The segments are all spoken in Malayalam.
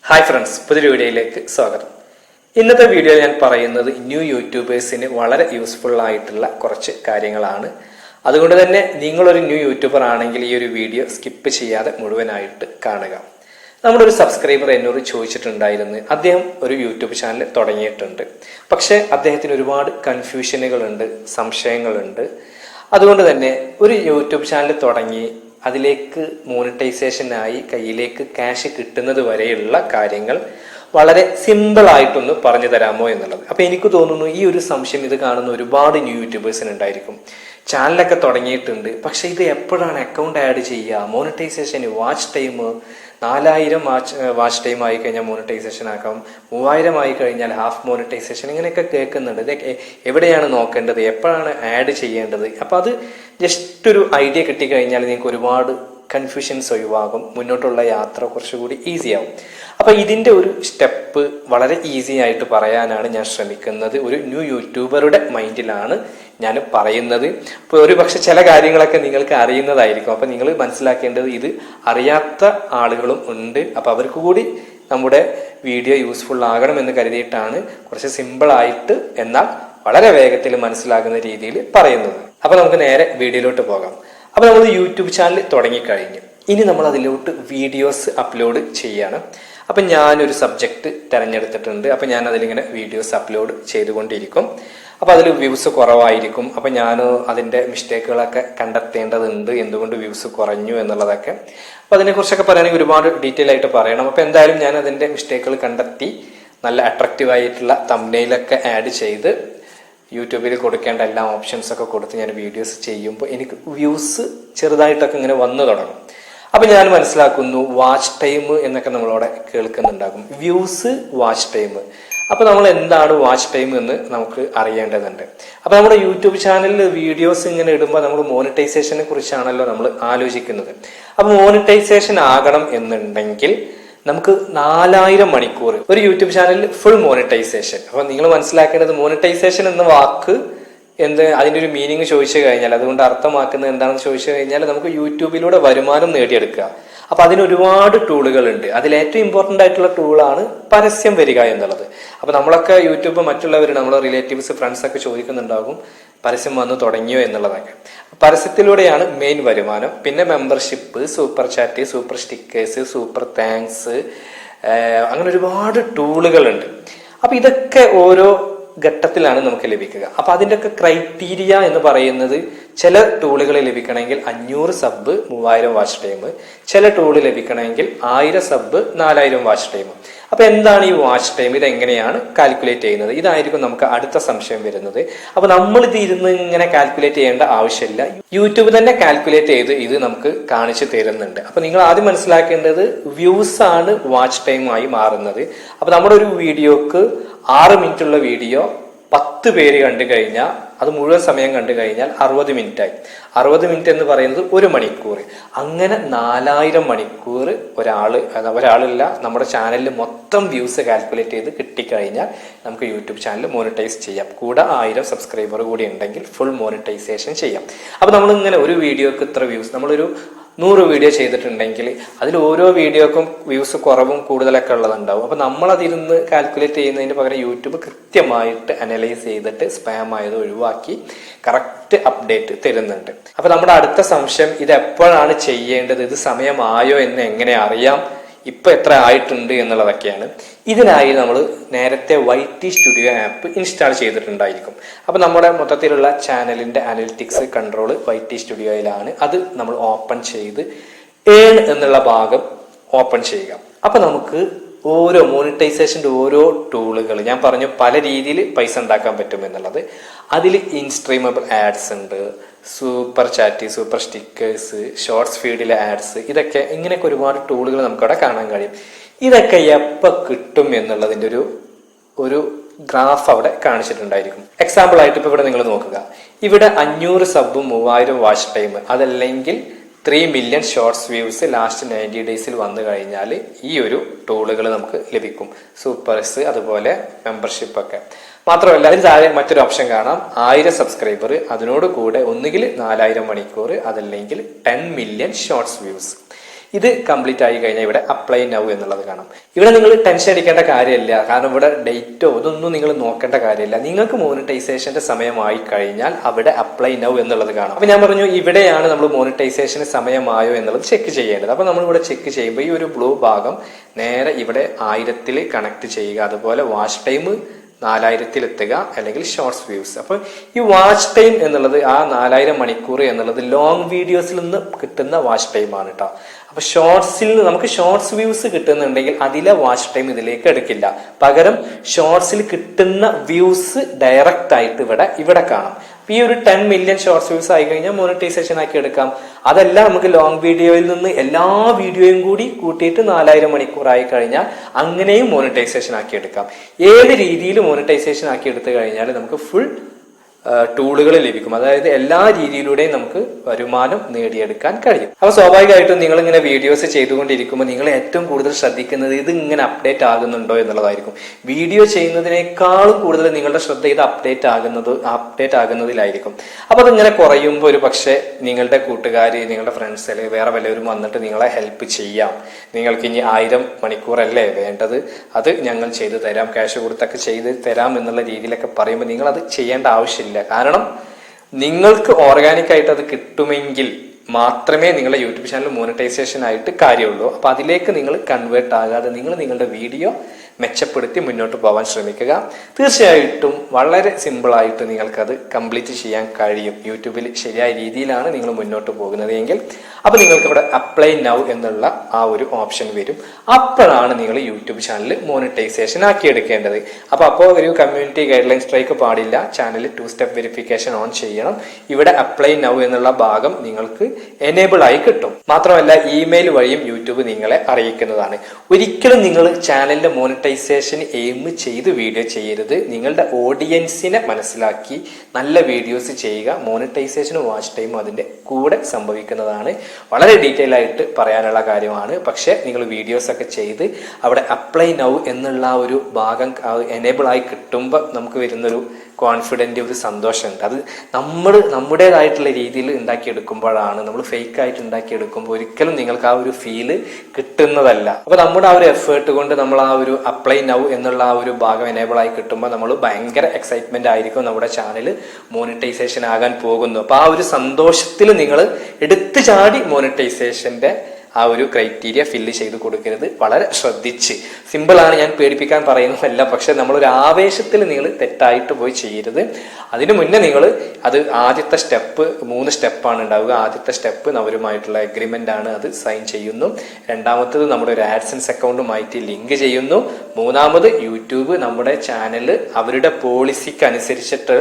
ഹായ് ഫ്രണ്ട്സ്, പുതിയൊരു വീഡിയോയിലേക്ക് സ്വാഗതം. ഇന്നത്തെ വീഡിയോയിൽ ഞാൻ പറയുന്നത് ന്യൂ യൂട്യൂബേഴ്സിന് വളരെ യൂസ്ഫുൾ ആയിട്ടുള്ള കുറച്ച് കാര്യങ്ങളാണ്. അതുകൊണ്ട് തന്നെ നിങ്ങളൊരു ന്യൂ യൂട്യൂബർ ആണെങ്കിൽ ഈ ഒരു വീഡിയോ സ്കിപ്പ് ചെയ്യാതെ മുഴുവനായിട്ട് കാണുക. നമ്മുടെ ഒരു സബ്സ്ക്രൈബർ എന്നോട് ചോദിച്ചിട്ടുണ്ടായിരുന്നു, അദ്ദേഹം ഒരു യൂട്യൂബ് ചാനൽ തുടങ്ങിയിട്ടുണ്ട്, പക്ഷെ അദ്ദേഹത്തിന് ഒരുപാട് കൺഫ്യൂഷനുകളുണ്ട്, സംശയങ്ങളുണ്ട്. അതുകൊണ്ട് തന്നെ ഒരു യൂട്യൂബ് ചാനൽ തുടങ്ങി അതിലേക്ക് മോണിറ്റൈസേഷനായി കയ്യിലേക്ക് ക്യാഷ് കിട്ടുന്നത് വരെയുള്ള കാര്യങ്ങൾ വളരെ സിമ്പിൾ ആയിട്ടൊന്ന് പറഞ്ഞു തരാമോ എന്നുള്ളത്. അപ്പൊ എനിക്ക് തോന്നുന്നു ഈ ഒരു സംശയം ഇത് കാണുന്ന ഒരുപാട് ന്യൂ യൂട്യൂബേഴ്സിന് ഉണ്ടായിരിക്കും. ചാനലൊക്കെ തുടങ്ങിയിട്ടുണ്ട്, പക്ഷെ ഇത് എപ്പോഴാണ് അക്കൗണ്ട് ആഡ് ചെയ്യുക, monetization, watch time 4000 watch time ആയി കഴിഞ്ഞാൽ മോണിറ്റൈസേഷൻ ആക്കാം, 3000 ആയി കഴിഞ്ഞാൽ ഹാഫ് മോണിറ്റൈസേഷൻ, ഇങ്ങനെയൊക്കെ കേൾക്കുന്നുണ്ട്. ഇതൊക്കെ എവിടെയാണ് നോക്കേണ്ടത്, എപ്പോഴാണ് ആഡ് ചെയ്യേണ്ടത്? അപ്പൊ അത് ജസ്റ്റ് ഒരു ഐഡിയ കിട്ടിക്കഴിഞ്ഞാൽ നിങ്ങൾക്ക് ഒരുപാട് കൺഫ്യൂഷൻസ് ഒഴിവാകും, മുന്നോട്ടുള്ള യാത്ര കുറച്ചുകൂടി ഈസി ആവും. അപ്പൊ ഇതിന്റെ ഒരു സ്റ്റെപ്പ് വളരെ ഈസി ആയിട്ട് പറയാനാണ് ഞാൻ ശ്രമിക്കുന്നത്. ഒരു ന്യൂ യൂട്യൂബറുടെ മൈൻഡിലാണ് ഞാൻ പറയുന്നത്. ഇപ്പൊ ഒരു പക്ഷെ ചില കാര്യങ്ങളൊക്കെ നിങ്ങൾക്ക് അറിയുന്നതായിരിക്കും. അപ്പൊ നിങ്ങൾ മനസ്സിലാക്കേണ്ടത്, ഇത് അറിയാത്ത ആളുകളും ഉണ്ട്. അപ്പൊ അവർക്ക് കൂടി നമ്മുടെ വീഡിയോ യൂസ്ഫുൾ ആകണം എന്ന് കരുതിയിട്ടാണ് കുറച്ച് സിമ്പിൾ ആയിട്ട് എന്നാൽ വളരെ വേഗത്തിൽ മനസ്സിലാകുന്ന രീതിയിൽ പറയുന്നത്. അപ്പൊ നമുക്ക് നേരെ വീഡിയോയിലോട്ട് പോകാം. അപ്പൊ നമ്മൾ യൂട്യൂബ് ചാനൽ തുടങ്ങിക്കഴിഞ്ഞു, ഇനി നമ്മൾ അതിലോട്ട് വീഡിയോസ് അപ്ലോഡ് ചെയ്യാണ്. അപ്പൊ ഞാനൊരു സബ്ജക്റ്റ് തിരഞ്ഞെടുത്തിട്ടുണ്ട്. അപ്പൊ ഞാൻ അതിലിങ്ങനെ വീഡിയോസ് അപ്ലോഡ് ചെയ്തുകൊണ്ടിരിക്കും. അപ്പൊ അതിൽ വ്യൂസ് കുറവായിരിക്കും. അപ്പൊ ഞാൻ അതിന്റെ മിസ്റ്റേക്കുകളൊക്കെ കണ്ടെത്തേണ്ടതുണ്ട്, എന്തുകൊണ്ട് വ്യൂസ് കുറഞ്ഞു എന്നുള്ളതൊക്കെ. അപ്പൊ അതിനെക്കുറിച്ചൊക്കെ പറയുകയാണെങ്കിൽ ഒരുപാട് ഡീറ്റെയിൽ ആയിട്ട് പറയണം. അപ്പൊ എന്തായാലും ഞാൻ അതിന്റെ മിസ്റ്റേക്കുകൾ കണ്ടെത്തി നല്ല അട്രാക്റ്റീവ് ആയിട്ടുള്ള തംബ്നെയിലൊക്കെ ആഡ് ചെയ്ത് യൂട്യൂബിൽ കൊടുക്കേണ്ട എല്ലാ ഓപ്ഷൻസ് ഒക്കെ കൊടുത്ത് ഞാൻ വീഡിയോസ് ചെയ്യുമ്പോൾ എനിക്ക് വ്യൂസ് ചെറുതായിട്ടൊക്കെ ഇങ്ങനെ വന്നു തുടങ്ങും. അപ്പൊ ഞാൻ മനസ്സിലാക്കുന്നു, വാച്ച് ടൈം എന്നൊക്കെ നമ്മളവിടെ കേൾക്കുന്നുണ്ടാകും. Views, watch time. അപ്പൊ നമ്മൾ എന്താണ് വാച്ച് ടൈം എന്ന് നമുക്ക് അറിയേണ്ടതുണ്ട്. അപ്പൊ നമ്മുടെ യൂട്യൂബ് ചാനലിൽ വീഡിയോസ് ഇങ്ങനെ ഇടുമ്പോൾ നമ്മൾ മോണിറ്റൈസേഷനെ കുറിച്ചാണല്ലോ നമ്മൾ ആലോചിക്കുന്നത്. അപ്പൊ മോണിറ്റൈസേഷൻ ആകണം എന്നുണ്ടെങ്കിൽ നമുക്ക് 4000 മണിക്കൂർ ഒരു യൂട്യൂബ് ചാനലിൽ ഫുൾ മോണിറ്റൈസേഷൻ. അപ്പൊ നിങ്ങൾ മനസ്സിലാക്കേണ്ടത്, മോണിറ്റൈസേഷൻ എന്ന വാക്ക് അതിന്റെ ഒരു മീനിങ് ചോദിച്ചു കഴിഞ്ഞാൽ, അതുകൊണ്ട് അർത്ഥമാക്കുന്നത് എന്താണെന്ന് ചോദിച്ചു കഴിഞ്ഞാൽ, നമുക്ക് യൂട്യൂബിലൂടെ വരുമാനം നേടിയെടുക്കുക. അപ്പൊ അതിന് ഒരുപാട് ടൂളുകളുണ്ട്. അതിൽ ഏറ്റവും ഇമ്പോർട്ടന്റ് ആയിട്ടുള്ള ടൂളാണ് പരസ്യം വരിക എന്നുള്ളത്. അപ്പൊ നമ്മളൊക്കെ യൂട്യൂബ് മറ്റുള്ളവർ, നമ്മളെ റിലേറ്റീവ്സ്, ഫ്രണ്ട്സ് ഒക്കെ ചോദിക്കുന്നുണ്ടാകും, പരസ്യം വന്നു തുടങ്ങിയോ എന്നുള്ളതൊക്കെ. പരസ്യത്തിലൂടെയാണ് മെയിൻ വരുമാനം. പിന്നെ membership, super chat, super stickers, super thanks, അങ്ങനെ ഒരുപാട് ടൂളുകളുണ്ട്. അപ്പൊ ഇതൊക്കെ ഓരോ ഘട്ടത്തിലാണ് നമുക്ക് ലഭിക്കുക. അപ്പൊ അതിൻ്റെയൊക്കെ ക്രൈറ്റീരിയ എന്ന് പറയുന്നത്, ചില ടൂളുകൾ ലഭിക്കണമെങ്കിൽ 500 സബ് 3000 വാച്ച് ടൈം, ചില ടൂള് ലഭിക്കണമെങ്കിൽ 1000 സബ് 4000 വാച്ച് ടൈം. അപ്പൊ എന്താണ് ഈ വാച്ച് ടൈം, ഇത് എങ്ങനെയാണ് കാൽക്കുലേറ്റ് ചെയ്യുന്നത്? ഇതായിരിക്കും നമുക്ക് അടുത്ത സംശയം വരുന്നത്. അപ്പൊ നമ്മൾ ഇത് ഇരുന്ന് ഇങ്ങനെ കാൽക്കുലേറ്റ് ചെയ്യേണ്ട ആവശ്യമില്ല, യൂട്യൂബ് തന്നെ കാൽക്കുലേറ്റ് ചെയ്ത് ഇത് നമുക്ക് കാണിച്ചു തരുന്നുണ്ട്. അപ്പൊ നിങ്ങൾ ആദ്യം മനസ്സിലാക്കേണ്ടത്, വ്യൂസ് ആണ് വാച്ച് ടൈം ആയി മാറുന്നത്. അപ്പൊ നമ്മുടെ ഒരു വീഡിയോക്ക് 6 മിനിറ്റ് ഉള്ള വീഡിയോ 10 പേര് കണ്ടു കഴിഞ്ഞാൽ, അത് മുഴുവൻ സമയം കണ്ടു കഴിഞ്ഞാൽ 60 മിനിറ്റായി. 60 മിനിറ്റ് എന്ന് പറയുന്നത് 1 മണിക്കൂർ. അങ്ങനെ 4000 മണിക്കൂർ ഒരാളില്ല നമ്മുടെ ചാനലിൽ മൊത്തം വ്യൂസ് കാൽക്കുലേറ്റ് ചെയ്ത് കിട്ടിക്കഴിഞ്ഞാൽ നമുക്ക് യൂട്യൂബ് ചാനൽ മോണിറ്റൈസ് ചെയ്യാം. കൂടെ 1000 സബ്സ്ക്രൈബർ കൂടി ഉണ്ടെങ്കിൽ ഫുൾ മോണിറ്റൈസേഷൻ ചെയ്യാം. അപ്പൊ നമ്മളിങ്ങനെ ഒരു വീഡിയോക്ക് ഇത്ര വ്യൂസ്, നമ്മളൊരു 100 വീഡിയോ ചെയ്തിട്ടുണ്ടെങ്കിൽ അതിൽ ഓരോ വീഡിയോക്കും വ്യൂസ് കുറവും കൂടുതലൊക്കെ ഉള്ളതുണ്ടാവും. അപ്പൊ നമ്മളതിരുന്ന് കാൽക്കുലേറ്റ് ചെയ്യുന്നതിന് പകരം യൂട്യൂബ് കൃത്യമായിട്ട് അനലൈസ് ചെയ്തിട്ട് സ്പാം ആയത് ഒഴിവാക്കി കറക്റ്റ് അപ്ഡേറ്റ് തരുന്നുണ്ട്. അപ്പൊ നമ്മുടെ അടുത്ത സംശയം, ഇത് എപ്പോഴാണ് ചെയ്യേണ്ടത്, ഇത് സമയമായോ എന്ന് എങ്ങനെ അറിയാം, ഇപ്പൊ എത്ര ആയിട്ടുണ്ട് എന്നുള്ളതൊക്കെയാണ്. ഇതിനായി നമ്മൾ നേരത്തെ YT സ്റ്റുഡിയോ ആപ്പ് ഇൻസ്റ്റാൾ ചെയ്തിട്ടുണ്ടായിരിക്കും. അപ്പൊ നമ്മുടെ മൊത്തത്തിലുള്ള ചാനലിന്റെ അനലിറ്റിക്സ് കൺട്രോൾ YT സ്റ്റുഡിയോയിലാണ്. അത് നമ്മൾ ഓപ്പൺ ചെയ്ത് ഏൺ എന്നുള്ള ഭാഗം ഓപ്പൺ ചെയ്യുക. അപ്പൊ നമുക്ക് ഓരോ മോണിറ്റൈസേഷന്റെ ഓരോ ടൂളുകൾ ഞാൻ പറഞ്ഞു, പല രീതിയിൽ പൈസ ഉണ്ടാക്കാൻ പറ്റും എന്നുള്ളത്. അതിൽ ഇൻസ്ട്രീമബിൾ ആഡ്സ് ഉണ്ട്, super chat, super stickers, shorts ഫീഡിലെ ആഡ്സ്, ഇതൊക്കെ ഇങ്ങനെയൊക്കെ ഒരുപാട് ടൂളുകൾ നമുക്കവിടെ കാണാൻ കഴിയും. ഇതൊക്കെ എപ്പോൾ കിട്ടും എന്നുള്ളതിന്റെ ഒരു ഗ്രാഫ് അവിടെ കാണിച്ചിട്ടുണ്ടായിരിക്കും. എക്സാമ്പിൾ ആയിട്ട് ഇപ്പൊ ഇവിടെ നിങ്ങൾ നോക്കുക, ഇവിടെ 500 സബും 3000 വാച്ച് ടൈം, അതല്ലെങ്കിൽ 3 മില്യൺ ഷോർട്സ് വ്യൂസ് ലാസ്റ്റ് 90 ഡേയ്സിൽ വന്നു കഴിഞ്ഞാൽ ഈ ഒരു ടൂളുകൾ നമുക്ക് ലഭിക്കും. സൂപ്പർസ്, അതുപോലെ മെമ്പർഷിപ്പ് ഒക്കെ. മാത്രമല്ല അതിന് താഴെ മറ്റൊരു ഓപ്ഷൻ കാണാം, 1000 സബ്സ്ക്രൈബർ, അതിനോട് കൂടെ ഒന്നുകിൽ 4000 മണിക്കൂർ, അതല്ലെങ്കിൽ 10 മില്യൺ ഷോർട്സ് വ്യൂസ്. ഇത് കംപ്ലീറ്റ് ആയി കഴിഞ്ഞാൽ ഇവിടെ അപ്ലൈ നൗ എന്നുള്ളത് കാണാം. ഇവിടെ നിങ്ങൾ ടെൻഷൻ അടിക്കേണ്ട കാര്യമില്ല, കാരണം ഇവിടെ ഡേറ്റോ ഇതൊന്നും നിങ്ങൾ നോക്കേണ്ട കാര്യമില്ല. നിങ്ങൾക്ക് മോണിറ്റൈസേഷന്റെ സമയമായി കഴിഞ്ഞാൽ അവിടെ അപ്ലൈ നൗ എന്നുള്ളത് കാണാം. അപ്പൊ ഞാൻ പറഞ്ഞു ഇവിടെയാണ് നമ്മൾ മോണിറ്റൈസേഷന് സമയമായോ എന്നുള്ളത് ചെക്ക് ചെയ്യേണ്ടത്. അപ്പൊ നമ്മൾ ഇവിടെ ചെക്ക് ചെയ്യുമ്പോൾ ഈ ഒരു ബ്ലൂ ഭാഗം നേരെ ഇവിടെ 1000 കണക്ട് ചെയ്യുക. അതുപോലെ വാച്ച് ടൈം 4000 എത്തുക, അല്ലെങ്കിൽ ഷോർട്സ് വ്യൂസ്. അപ്പൊ ഈ വാച്ച് ടൈം എന്നുള്ളത് ആ 4000 മണിക്കൂർ എന്നുള്ളത് ലോങ് വീഡിയോസിൽ നിന്ന് കിട്ടുന്ന വാച്ച് ടൈം ആണ് കേട്ടോ. അപ്പൊ ഷോർട്സിൽ നമുക്ക് ഷോർട്സ് വ്യൂസ് കിട്ടുന്നുണ്ടെങ്കിൽ അതിലെ വാച്ച് ടൈം ഇതിലേക്ക് എടുക്കില്ല. പകരം ഷോർട്സിൽ കിട്ടുന്ന വ്യൂസ് ഡയറക്റ്റ് ആയിട്ട് ഇവിടെ കാണാം. ഈ ഒരു 10 മില്യൺ ഷോർട്സ് വ്യൂസ് ആയി കഴിഞ്ഞാൽ മോണിറ്റൈസേഷൻ ആക്കി എടുക്കാം. അതല്ല നമുക്ക് ലോങ് വീഡിയോയിൽ നിന്ന് എല്ലാ വീഡിയോയും കൂടി കൂട്ടിയിട്ട് 4000 മണിക്കൂർ ആയി കഴിഞ്ഞാൽ അങ്ങനെയും മോണിറ്റൈസേഷൻ ആക്കി എടുക്കാം. ഏത് രീതിയിൽ മോണിറ്റൈസേഷൻ ആക്കി എടുത്തു കഴിഞ്ഞാൽ നമുക്ക് ഫുൾ ടൂളുകൾ ലഭിക്കും. അതായത് എല്ലാ രീതിയിലൂടെയും നമുക്ക് വരുമാനം നേടിയെടുക്കാൻ കഴിയും. അപ്പൊ സ്വാഭാവികമായിട്ടും നിങ്ങൾ ഇങ്ങനെ വീഡിയോസ് ചെയ്തുകൊണ്ടിരിക്കുമ്പോൾ നിങ്ങൾ ഏറ്റവും കൂടുതൽ ശ്രദ്ധിക്കുന്നത് ഇത് ഇങ്ങനെ അപ്ഡേറ്റ് ആകുന്നുണ്ടോ എന്നുള്ളതായിരിക്കും. വീഡിയോ ചെയ്യുന്നതിനേക്കാളും കൂടുതൽ നിങ്ങളുടെ ശ്രദ്ധ ഇത് അപ്ഡേറ്റ് ആകുന്നതിലായിരിക്കും. അപ്പൊ അതിങ്ങനെ കുറയുമ്പോൾ ഒരു പക്ഷെ നിങ്ങളുടെ കൂട്ടുകാര്, നിങ്ങളുടെ ഫ്രണ്ട്സ് അല്ലെങ്കിൽ വേറെ വല്ലവരും വന്നിട്ട് നിങ്ങളെ ഹെൽപ്പ് ചെയ്യാം. നിങ്ങൾക്ക് ഇനി 1000 മണിക്കൂറല്ലേ വേണ്ടത്, അത് ഞങ്ങൾ ചെയ്തു തരാം, ക്യാഷ് കൊടുത്തൊക്കെ ചെയ്ത് തരാം എന്നുള്ള രീതിയിലൊക്കെ പറയുമ്പോൾ നിങ്ങൾ അത് ചെയ്യേണ്ട ആവശ്യമില്ല. കാരണം നിങ്ങൾക്ക് ഓർഗാനിക് ആയിട്ട് അത് കിട്ടുമെങ്കിൽ മാത്രമേ നിങ്ങളുടെ യൂട്യൂബ് ചാനൽ മോണിറ്റൈസേഷൻ ആയിട്ട് കാര്യമുള്ളൂ. അപ്പൊ അതിലേക്ക് നിങ്ങൾ കൺവേർട്ട് ആകാതെ നിങ്ങൾ നിങ്ങളുടെ വീഡിയോ മെച്ചപ്പെടുത്തി മുന്നോട്ട് പോകാൻ ശ്രമിക്കുക. തീർച്ചയായിട്ടും വളരെ സിമ്പിളായിട്ട് നിങ്ങൾക്കത് കംപ്ലീറ്റ് ചെയ്യാൻ കഴിയും. യൂട്യൂബിൽ ശരിയായ രീതിയിലാണ് നിങ്ങൾ മുന്നോട്ട് പോകുന്നത് എങ്കിൽ അപ്പൊ നിങ്ങൾക്ക് ഇവിടെ അപ്ലൈ നൗ എന്നുള്ള ആ ഒരു ഓപ്ഷൻ വരും. അപ്പോഴാണ് നിങ്ങൾ യൂട്യൂബ് ചാനൽ മോണിറ്റൈസേഷൻ ആക്കിയെടുക്കേണ്ടത്. അപ്പോൾ ഒരു കമ്മ്യൂണിറ്റി ഗൈഡ് ലൈൻ സ്ട്രൈക്ക് പാടില്ല. ചാനൽ 2 സ്റ്റെപ്പ് വെരിഫിക്കേഷൻ ഓൺ ചെയ്യണം. ഇവിടെ അപ്ലൈ നൗ എന്നുള്ള ഭാഗം നിങ്ങൾക്ക് എനേബിൾ ആയി കിട്ടും. മാത്രമല്ല ഇമെയിൽ വഴിയും യൂട്യൂബ് നിങ്ങളെ അറിയിക്കുന്നതാണ്. ഒരിക്കലും നിങ്ങൾ ചാനലിന്റെ മോണിറ്റൈസേഷൻ എയിം ചെയ്ത് വീഡിയോ ചെയ്യരുത്. നിങ്ങളുടെ ഓഡിയൻസിനെ മനസ്സിലാക്കി നല്ല വീഡിയോസ് ചെയ്യുക. മോണിറ്റൈസേഷനും വാച്ച് ടൈമും അതിന്റെ കൂടെ സംഭവിക്കുന്നതാണ്. വളരെ ഡീറ്റെയിൽ ആയിട്ട് പറയാനുള്ള കാര്യമാണ്. പക്ഷെ നിങ്ങൾ വീഡിയോസ് ഒക്കെ ചെയ്ത് അവിടെ അപ്ലൈ നൗ എന്നുള്ള ഒരു ഭാഗം എനേബിൾ ആയി കിട്ടുമ്പോൾ നമുക്ക് വരുന്നൊരു കോൺഫിഡന്റ്, ഒരു സന്തോഷമുണ്ട്. അത് നമ്മുടേതായിട്ടുള്ള രീതിയിൽ ഉണ്ടാക്കിയെടുക്കുമ്പോഴാണ്. നമ്മൾ ഫേക്ക് ആയിട്ട് ഉണ്ടാക്കിയെടുക്കുമ്പോൾ ഒരിക്കലും നിങ്ങൾക്ക് ആ ഒരു ഫീല് കിട്ടുന്നതല്ല. അപ്പൊ നമ്മുടെ ആ ഒരു എഫേർട്ട് കൊണ്ട് നമ്മൾ ആ ഒരു അപ്ലൈ നൗ എന്നുള്ള ആ ഒരു ഭാഗം എനേബിൾ ആയി കിട്ടുമ്പോൾ നമ്മൾ ഭയങ്കര എക്സൈറ്റ്മെന്റ് ആയിരിക്കും. നമ്മുടെ ചാനൽ മോണിറ്റൈസേഷൻ ആകാൻ പോകുന്നു. അപ്പൊ ആ ഒരു സന്തോഷത്തിൽ നിങ്ങൾ എടുത്തു ചാടി മോണിറ്റൈസേഷന്റെ ആ ഒരു ക്രൈറ്റീരിയ ഫില്ല് ചെയ്ത് കൊടുക്കരുത്. വളരെ ശ്രദ്ധിച്ച്, സിമ്പിളാണ്, ഞാൻ പേടിപ്പിക്കാൻ പറയുന്നതല്ല. പക്ഷെ നമ്മളൊരു ആവേശത്തിൽ നിങ്ങൾ തെറ്റായിട്ട് പോയി ചെയ്യരുത്. അതിനു മുന്നേ നിങ്ങൾ അത് ആദ്യത്തെ സ്റ്റെപ്പ് 3 സ്റ്റെപ്പാണ് ഉണ്ടാവുക. ആദ്യത്തെ സ്റ്റെപ്പ് അവരുമായിട്ടുള്ള എഗ്രിമെന്റ് ആണ്, അത് സൈൻ ചെയ്യുന്നു. രണ്ടാമത്തത് നമ്മുടെ ഒരു ആഡ്സൻസ് അക്കൗണ്ടുമായിട്ട് ലിങ്ക് ചെയ്യുന്നു. മൂന്നാമത് യൂട്യൂബ് നമ്മുടെ ചാനൽ അവരുടെ പോളിസിക്ക് അനുസരിച്ചിട്ട്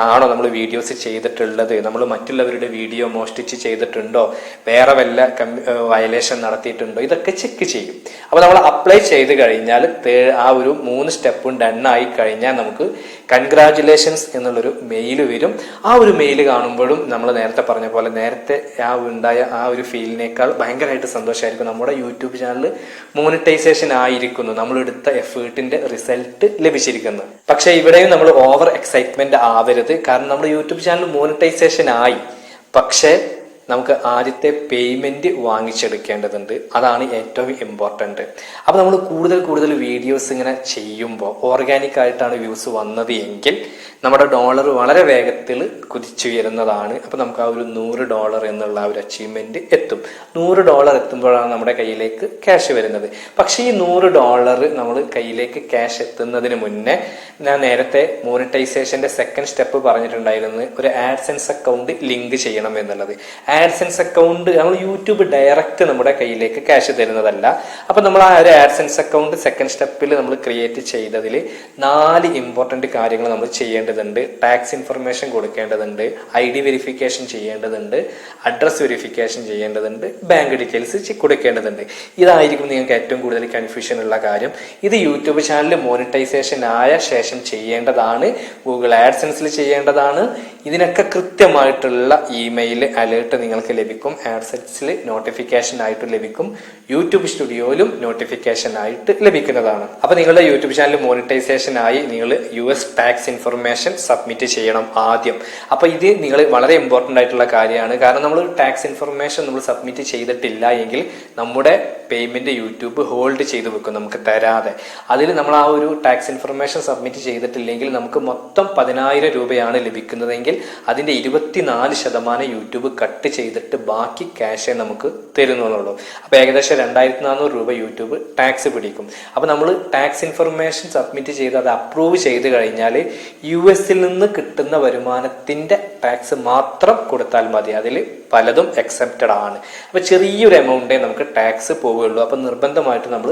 ആണോ നമ്മൾ വീഡിയോസ് ചെയ്തിട്ടുള്ളത്, നമ്മൾ മറ്റുള്ളവരുടെ വീഡിയോ മോഷ്ടിച്ച് ചെയ്തിട്ടുണ്ടോ, വേറെ വല്ല വയലേഷൻ നടത്തിയിട്ടുണ്ടോ, ഇതൊക്കെ ചെക്ക് ചെയ്യും. അപ്പൊ നമ്മൾ അപ്ലൈ ചെയ്ത് കഴിഞ്ഞാൽ ആ ഒരു 3 സ്റ്റെപ്പും ഡൺ ആയി കഴിഞ്ഞാൽ നമുക്ക് കൺഗ്രാറ്റുലേഷൻസ് എന്നുള്ളൊരു മെയിൽ വരും. ആ ഒരു മെയിൽ കാണുമ്പോഴും നമ്മൾ നേരത്തെ പറഞ്ഞ പോലെ നേരത്തെ ഉണ്ടായ ആ ഒരു ഫീലിനേക്കാൾ ഭയങ്കരമായിട്ട് സന്തോഷമായിരിക്കും. നമ്മുടെ യൂട്യൂബ് ചാനൽ മോണിറ്റൈസേഷൻ ആയിരിക്കുന്നു, നമ്മൾ എടുത്ത എഫേർട്ടിന്റെ റിസൾട്ട് ലഭിച്ചിരിക്കുന്നു. പക്ഷെ ഇവിടെയും നമ്മൾ ഓവർ എക്സൈറ്റ്മെന്റ് ആവരുത്. കാരണം നമ്മുടെ യൂട്യൂബ് ചാനൽ മോണിറ്റൈസേഷൻ ആയി, പക്ഷെ നമുക്ക് ആദ്യത്തെ പേയ്മെന്റ് വാങ്ങിച്ചെടുക്കേണ്ടതുണ്ട്. അതാണ് ഏറ്റവും ഇമ്പോർട്ടന്റ്. അപ്പൊ നമ്മൾ കൂടുതൽ വീഡിയോസ് ഇങ്ങനെ ചെയ്യുമ്പോൾ ഓർഗാനിക് ആയിട്ടാണ് വ്യൂസ് വന്നത് എങ്കിൽ നമ്മുടെ ഡോളർ വളരെ വേഗത്തിൽ കുതിച്ചുയരുന്നതാണ്. അപ്പൊ നമുക്ക് ആ ഒരു $100 എന്നുള്ള ആ ഒരു അച്ചീവ്മെന്റ് എത്തും. $100 എത്തുമ്പോഴാണ് നമ്മുടെ കയ്യിലേക്ക് ക്യാഷ് വരുന്നത്. പക്ഷെ ഈ $100 നമ്മൾ കയ്യിലേക്ക് ക്യാഷ് എത്തുന്നതിന് മുന്നേ ഞാൻ നേരത്തെ മോണിറ്റൈസേഷന്റെ സെക്കൻഡ് സ്റ്റെപ്പ് പറഞ്ഞിട്ടുണ്ടായിരുന്നു, ഒരു ആഡ്സെൻസ് അക്കൗണ്ട് ലിങ്ക് ചെയ്യണം എന്നുള്ളത്. ആഡ്സെൻസ് അക്കൗണ്ട് നമ്മൾ യൂട്യൂബ് ഡയറക്റ്റ് നമ്മുടെ കയ്യിലേക്ക് ക്യാഷ് തരുന്നതല്ല. അപ്പൊ നമ്മൾ ആ ഒരു ആഡ്സെൻസ് അക്കൗണ്ട് സെക്കൻഡ് സ്റ്റെപ്പിൽ നമ്മൾ ക്രിയേറ്റ് ചെയ്തതിൽ 4 ഇമ്പോർട്ടന്റ് കാര്യങ്ങൾ നമ്മൾ ചെയ്യേണ്ടതുണ്ട്. ടാക്സ് ഇൻഫർമേഷൻ കൊടുക്കേണ്ടതുണ്ട്, ID വെരിഫിക്കേഷൻ ചെയ്യേണ്ടതുണ്ട്, അഡ്രസ് വെരിഫിക്കേഷൻ ചെയ്യേണ്ടതുണ്ട്, ബാങ്ക് ഡീറ്റെയിൽസ് കൊടുക്കേണ്ടതുണ്ട്. ഇതായിരിക്കും നിങ്ങൾക്ക് ഏറ്റവും കൂടുതൽ കൺഫ്യൂഷൻ ഉള്ള കാര്യം. ഇത് യൂട്യൂബ് ചാനൽ മോണിറ്റൈസേഷൻ ആയ ശേഷം ചെയ്യേണ്ടതാണ്, ഗൂഗിൾ ആഡ്സെൻസിൽ ചെയ്യേണ്ടതാണ്. ഇതിനൊക്കെ കൃത്യമായിട്ടുള്ള ഇമെയിൽ അലേർട്ട് നിങ്ങൾക്ക് ലഭിക്കും. ആഡ്സെൻസിൽ നോട്ടിഫിക്കേഷൻ ആയിട്ട് ലഭിക്കും. യൂട്യൂബ് സ്റ്റുഡിയോയിലും നോട്ടിഫിക്കേഷൻ ആയിട്ട് ലഭിക്കുന്നതാണ്. അപ്പൊ നിങ്ങളുടെ യൂട്യൂബ് ചാനൽ മോണിറ്റൈസേഷൻ ആയി നിങ്ങൾ US ടാക്സ് ഇൻഫർമേഷൻ സബ്മിറ്റ് ചെയ്യണം ആദ്യം. അപ്പൊ ഇത് നിങ്ങൾ വളരെ ഇമ്പോർട്ടന്റ് ആയിട്ടുള്ള കാര്യമാണ്. കാരണം നമ്മൾ ടാക്സ് ഇൻഫർമേഷൻ നമ്മൾ സബ്മിറ്റ് ചെയ്തിട്ടില്ല എങ്കിൽ നമ്മുടെ പേയ്മെന്റ് യൂട്യൂബ് ഹോൾഡ് ചെയ്ത് വെക്കും, നമുക്ക് തരാതെ. അതിൽ നമ്മൾ ആ ഒരു ടാക്സ് ഇൻഫർമേഷൻ സബ്മിറ്റ് ചെയ്തിട്ടില്ലെങ്കിൽ നമുക്ക് മൊത്തം 10,000 രൂപയാണ് ലഭിക്കുന്നതെങ്കിൽ അതിന്റെ 24% യൂട്യൂബ് കട്ട് ചെയ്തിട്ട് ബാക്കി ക്യാഷേ നമുക്ക് തരുന്നുള്ളൂ. അപ്പൊ ഏകദേശം 2,400 രൂപ യൂട്യൂബ് ടാക്സ് പിടിക്കും. അപ്പൊ നമ്മൾ ടാക്സ് ഇൻഫർമേഷൻ സബ്മിറ്റ് ചെയ്ത് അത് അപ്രൂവ് ചെയ്ത് കഴിഞ്ഞാൽ US-ൽ നിന്ന് കിട്ടുന്ന വരുമാനത്തിന്റെ ടാക്സ് മാത്രം കൊടുത്താൽ മതി. അതിൽ പലതും എക്സെപ്റ്റഡ് ആണ്. അപ്പൊ ചെറിയൊരു എമൗണ്ടേ നമുക്ക് ടാക്സ് പോവുകയുള്ളൂ. അപ്പൊ നിർബന്ധമായിട്ട് നമ്മൾ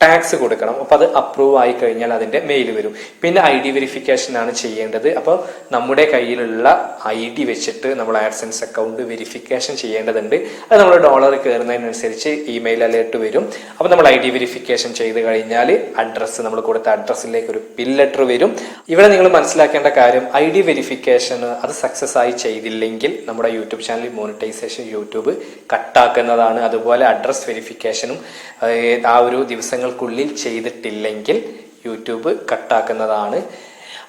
ടാക്സ് കൊടുക്കണം. അപ്പൊ അത് അപ്രൂവ് ആയി കഴിഞ്ഞാൽ അതിന്റെ മെയിൽ വരും. പിന്നെ ID വെരിഫിക്കേഷൻ ആണ് ചെയ്യേണ്ടത്. അപ്പോൾ നമ്മുടെ കയ്യിലുള്ള ID വെച്ചിട്ട് നമ്മൾ ആഡ്സെൻസ് അക്കൗണ്ട് വെരിഫിക്കേഷൻ ചെയ്യേണ്ടതുണ്ട്. അത് നമ്മൾ ഡോളർ കയറുന്നതിനനുസരിച്ച് ഇമെയിൽ അലേർട്ട് വരും. അപ്പൊ നമ്മൾ ID വെരിഫിക്കേഷൻ ചെയ്ത് കഴിഞ്ഞാൽ അഡ്രസ്സ്, നമ്മൾ കൊടുത്ത അഡ്രസ്സിലേക്ക് ഒരു പിൻ ലെറ്റർ വരും. ഇവിടെ നിങ്ങൾ മനസ്സിലാക്കേണ്ട കാര്യം, ID വെരിഫിക്കേഷൻ അത് സക്സസ് ആയി ചെയ്തില്ലെങ്കിൽ നമ്മുടെ യൂട്യൂബ് ചാനൽ മോണിറ്റൈസേഷൻ യൂട്യൂബ് കട്ടാക്കുന്നതാണ്. അതുപോലെ അഡ്രസ് വെരിഫിക്കേഷനും ആ ഒരു ദിവസങ്ങൾക്കുള്ളിൽ ചെയ്തിട്ടില്ലെങ്കിൽ യൂട്യൂബ് കട്ടാക്കുന്നതാണ്.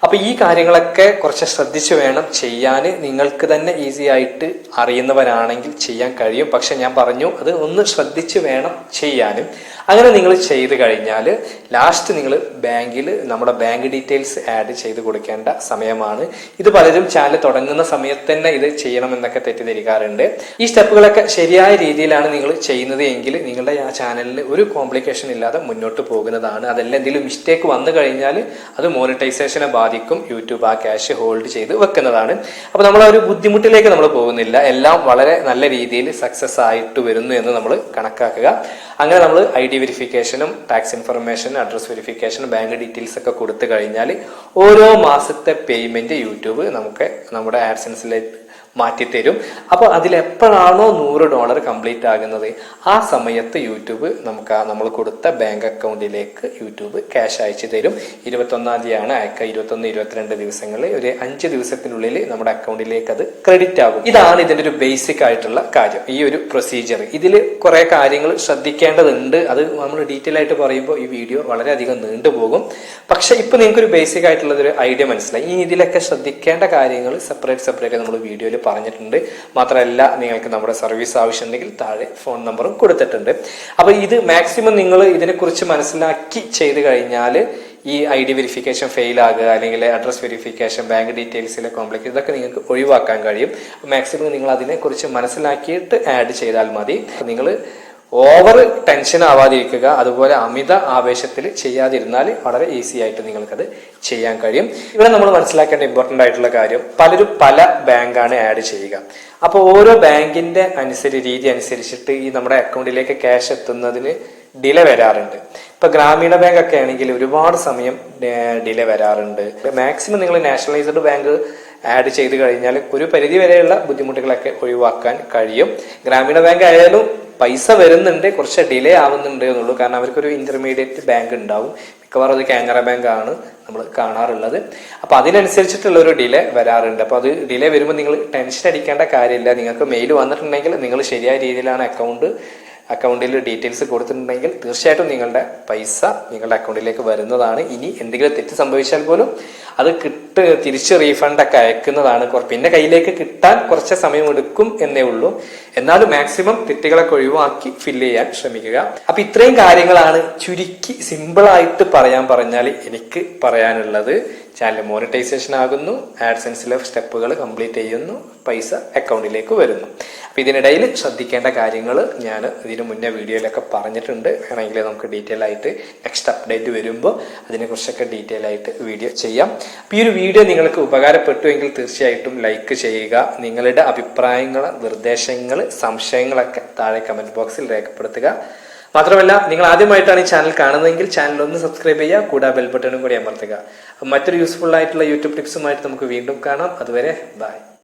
അപ്പൊ ഈ കാര്യങ്ങളൊക്കെ കുറച്ച് ശ്രദ്ധിച്ചു വേണം ചെയ്യാൻ. നിങ്ങൾക്ക് തന്നെ ഈസി ആയിട്ട് അറിയുന്നവരാണെങ്കിൽ ചെയ്യാൻ കഴിയും. പക്ഷെ ഞാൻ പറഞ്ഞു, അത് ഒന്ന് ശ്രദ്ധിച്ചു വേണം ചെയ്യാനും. അങ്ങനെ നിങ്ങൾ ചെയ്ത് കഴിഞ്ഞാൽ ലാസ്റ്റ് നിങ്ങൾ ബാങ്കിൽ നമ്മുടെ ബാങ്ക് ഡീറ്റെയിൽസ് ആഡ് ചെയ്ത് കൊടുക്കേണ്ട സമയമാണ്. ഇത് പലരും ചാനൽ തുടങ്ങുന്ന സമയത്ത് തന്നെ ഇത് ചെയ്യണമെന്നൊക്കെ തെറ്റിദ്ധരിക്കാറുണ്ട്. ഈ സ്റ്റെപ്പുകളൊക്കെ ശരിയായ രീതിയിലാണ് നിങ്ങൾ ചെയ്യുന്നത് എങ്കിൽ നിങ്ങളുടെ ആ ചാനലിൽ ഒരു കോംപ്ലിക്കേഷൻ ഇല്ലാതെ മുന്നോട്ട് പോകുന്നതാണ്. അതെല്ലാം എന്തെങ്കിലും മിസ്റ്റേക്ക് വന്നു കഴിഞ്ഞാൽ അത് മോണിറ്റൈസേഷനെ ബാധിക്കും. യൂട്യൂബ് ആ ക്യാഷ് ഹോൾഡ് ചെയ്ത് വെക്കുന്നതാണ്. അപ്പൊ നമ്മൾ ആ ഒരു ബുദ്ധിമുട്ടിലേക്ക് നമ്മൾ പോകുന്നില്ല. എല്ലാം വളരെ നല്ല രീതിയിൽ സക്സസ് ആയിട്ട് വരുന്നു എന്ന് നമ്മൾ കണക്കാക്കുക. അങ്ങനെ നമ്മൾ ID വെരിഫിക്കേഷനും ടാക്സ് ഇൻഫർമേഷനും അഡ്രസ് വെരിഫിക്കേഷനും ബാങ്ക് ഡീറ്റെയിൽസ് ഒക്കെ കൊടുത്തു കഴിഞ്ഞാൽ ഓരോ മാസത്തെ പേയ്മെന്റ് യൂട്യൂബ് നമുക്ക് നമ്മുടെ ആഡ്സെൻസിലേക്ക് മാറ്റിത്തരും. അപ്പോൾ അതിലെപ്പോഴാണോ $100 കംപ്ലീറ്റ് ആകുന്നത് ആ സമയത്ത് യൂട്യൂബ് നമുക്ക് നമ്മൾ കൊടുത്ത ബാങ്ക് അക്കൗണ്ടിലേക്ക് യൂട്യൂബ് ക്യാഷ് അയച്ചു തരും. 21-ാം തീയതിയാണ് അയക്കുക. 21-22 ദിവസങ്ങളിൽ ഒരു 5 ദിവസത്തിനുള്ളിൽ നമ്മുടെ അക്കൗണ്ടിലേക്ക് അത് ക്രെഡിറ്റ് ആകും. ഇതാണ് ഇതിന്റെ ഒരു ബേസിക് ആയിട്ടുള്ള കാര്യം, ഈ ഒരു പ്രൊസീജിയർ. ഇതിൽ കുറെ കാര്യങ്ങൾ ശ്രദ്ധിക്കേണ്ടതുണ്ട്. അത് നമ്മൾ ഡീറ്റെയിൽ ആയിട്ട് പറയുമ്പോൾ ഈ വീഡിയോ വളരെയധികം നീണ്ടുപോകും. പക്ഷെ ഇപ്പൊ നിങ്ങൾക്ക് ഒരു ബേസിക് ആയിട്ടുള്ള ഒരു ഐഡിയ മനസ്സിലായി. ഈ ഇതിലൊക്കെ ശ്രദ്ധിക്കേണ്ട കാര്യങ്ങൾ സെപ്പറേറ്റ് നമ്മൾ വീഡിയോയിൽ പറഞ്ഞിട്ടുണ്ട്. മാത്രമല്ല, നിങ്ങൾക്ക് നമ്മുടെ സർവീസ് ആവശ്യമുണ്ടെങ്കിൽ താഴെ ഫോൺ നമ്പറും കൊടുത്തിട്ടുണ്ട്. അപ്പൊ ഇത് മാക്സിമം നിങ്ങൾ ഇതിനെക്കുറിച്ച് മനസ്സിലാക്കി ചെയ്ത് കഴിഞ്ഞാൽ ഈ ID വെരിഫിക്കേഷൻ ഫെയിൽ ആകുക, അല്ലെങ്കിൽ അഡ്രസ് വെരിഫിക്കേഷൻ, ബാങ്ക് ഡീറ്റെയിൽസിലെ കോംപ്ലിക്കേഷൻ, ഇതൊക്കെ നിങ്ങൾക്ക് ഒഴിവാക്കാൻ കഴിയും. മാക്സിമം നിങ്ങൾ അതിനെക്കുറിച്ച് മനസ്സിലാക്കിയിട്ട് ആഡ് ചെയ്താൽ മതി. നിങ്ങൾ ഓവർ ടെൻഷൻ ആവാതിരിക്കുക. അതുപോലെ അമിത ആവേശത്തിൽ ചെയ്യാതിരുന്നാൽ വളരെ ഈസി ആയിട്ട് നിങ്ങൾക്കത് ചെയ്യാൻ കഴിയും. ഇവിടെ നമ്മൾ മനസ്സിലാക്കേണ്ട ഇമ്പോർട്ടന്റ് ആയിട്ടുള്ള കാര്യം, പലരും പല ബാങ്കാണ് ആഡ് ചെയ്യുക. അപ്പോൾ ഓരോ ബാങ്കിന്റെ രീതി അനുസരിച്ചിട്ട് ഈ നമ്മുടെ അക്കൗണ്ടിലേക്ക് ക്യാഷ് എത്തുന്നതിന് ഡിലേ വരാറുണ്ട്. ഇപ്പൊ ഗ്രാമീണ ബാങ്ക് ഒക്കെ ആണെങ്കിൽ ഒരുപാട് സമയം ഡിലേ വരാറുണ്ട്. മാക്സിമം നിങ്ങൾ നാഷണലൈസ്ഡ് ബാങ്ക് ആഡ് ചെയ്ത് കഴിഞ്ഞാൽ ഒരു പരിധി വരെയുള്ള ബുദ്ധിമുട്ടുകളൊക്കെ ഒഴിവാക്കാൻ കഴിയും. ഗ്രാമീണ ബാങ്ക് ആയാലും പൈസ വരുന്നുണ്ട്, കുറച്ച് ഡിലേ ആവുന്നുണ്ട് എന്നുള്ളൂ. കാരണം അവർക്കൊരു ഇന്റർമീഡിയറ്റ് ബാങ്ക് ഉണ്ടാവും. മിക്കവാറും അത് കാനറ ബാങ്ക് ആണ് നമ്മൾ കാണാറുള്ളത്. അപ്പൊ അതിനനുസരിച്ചിട്ടുള്ള ഒരു ഡിലേ വരാറുണ്ട്. അപ്പൊ അത് ഡിലേ വരുമ്പോൾ നിങ്ങൾ ടെൻഷൻ അടിക്കേണ്ട കാര്യമില്ല. നിങ്ങൾക്ക് മെയിൽ വന്നിട്ടുണ്ടെങ്കിൽ നിങ്ങൾ ശരിയായ രീതിയിലാണ് അക്കൗണ്ടിൽ ഡീറ്റെയിൽസ് കൊടുത്തിട്ടുണ്ടെങ്കിൽ തീർച്ചയായിട്ടും നിങ്ങളുടെ പൈസ നിങ്ങളുടെ അക്കൗണ്ടിലേക്ക് വരുന്നതാണ്. ഇനി എന്തെങ്കിലും തെറ്റ് സംഭവിച്ചാൽ പോലും അത് തിരിച്ച് റീഫണ്ട് ഒക്കെ അയക്കുന്നതാണ്. പിന്നെ കയ്യിലേക്ക് കിട്ടാൻ കുറച്ച് സമയം എടുക്കും എന്നേ ഉള്ളൂ. എന്നാലും മാക്സിമം തെറ്റുകളൊക്കെ ഒഴിവാക്കി ഫില്ല് ചെയ്യാൻ ശ്രമിക്കുക. അപ്പൊ ഇത്രയും കാര്യങ്ങളാണ് ചുരുക്കി സിമ്പിളായിട്ട് പറഞ്ഞാൽ എനിക്ക് പറയാനുള്ളത്. ചാനൽ മോണിറ്റൈസേഷൻ ആകുന്നു, ആഡ്സെൻസിലെ സ്റ്റെപ്പുകൾ കംപ്ലീറ്റ് ചെയ്യുന്നു, പൈസ അക്കൗണ്ടിലേക്ക് വരുന്നു. അപ്പൊ ഇതിനിടയിൽ ശ്രദ്ധിക്കേണ്ട കാര്യങ്ങൾ ഞാൻ ഇതിനു മുന്നേ വീഡിയോയിലൊക്കെ പറഞ്ഞിട്ടുണ്ട്. വേണമെങ്കിൽ നമുക്ക് ഡീറ്റെയിൽ ആയിട്ട് നെക്സ്റ്റ് അപ്ഡേറ്റ് വരുമ്പോൾ അതിനെക്കുറിച്ചൊക്കെ ഡീറ്റെയിൽ ആയിട്ട് വീഡിയോ ചെയ്യാം. അപ്പൊ ഈ ഒരു വീഡിയോ നിങ്ങൾക്ക് ഉപകാരപ്പെട്ടു എങ്കിൽ തീർച്ചയായിട്ടും ലൈക്ക് ചെയ്യുക. നിങ്ങളുടെ അഭിപ്രായങ്ങൾ, നിർദ്ദേശങ്ങൾ, സംശയങ്ങളൊക്കെ താഴെ കമന്റ് ബോക്സിൽ രേഖപ്പെടുത്തുക. മാത്രമല്ല, നിങ്ങൾ ആദ്യമായിട്ടാണ് ഈ ചാനൽ കാണുന്നതെങ്കിൽ ചാനൽ ഒന്ന് സബ്സ്ക്രൈബ് ചെയ്യുക, കൂടാതെ ബെൽ ബട്ടണും കൂടി അമർത്തുക. മറ്റൊരു യൂസ്ഫുൾ ആയിട്ടുള്ള യൂട്യൂബ് ടിപ്സുമായിട്ട് നമുക്ക് വീണ്ടും കാണാം. അതുവരെ ബൈ.